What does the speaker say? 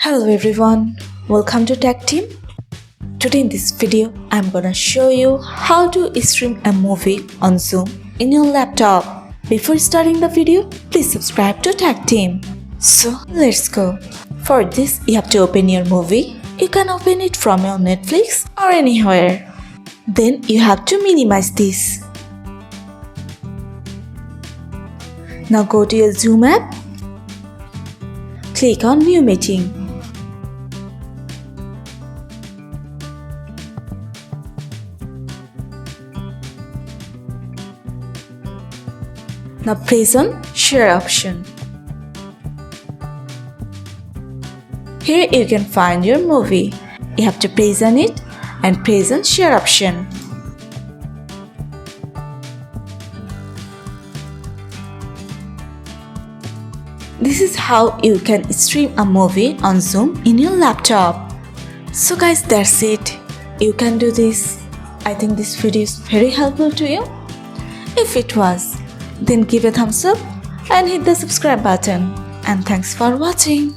Hello everyone, welcome to Tech Team. Today in this video, I'm gonna show you how to stream a movie on Zoom in your laptop. Before starting the video, please subscribe to Tech Team. So let's go. For this, you have to open your movie. You can open it from your Netflix or anywhere. Then you have to minimize this. Now go to your Zoom app. Click on New Meeting. Now press on Share option. Here you can find your movie. You have to press on it and press on Share option. This is how you can stream a movie on Zoom in your laptop. So guys, that's it. You can do this. I think this video is very helpful to you. If it was, then give a thumbs up and hit the subscribe button. And thanks for watching.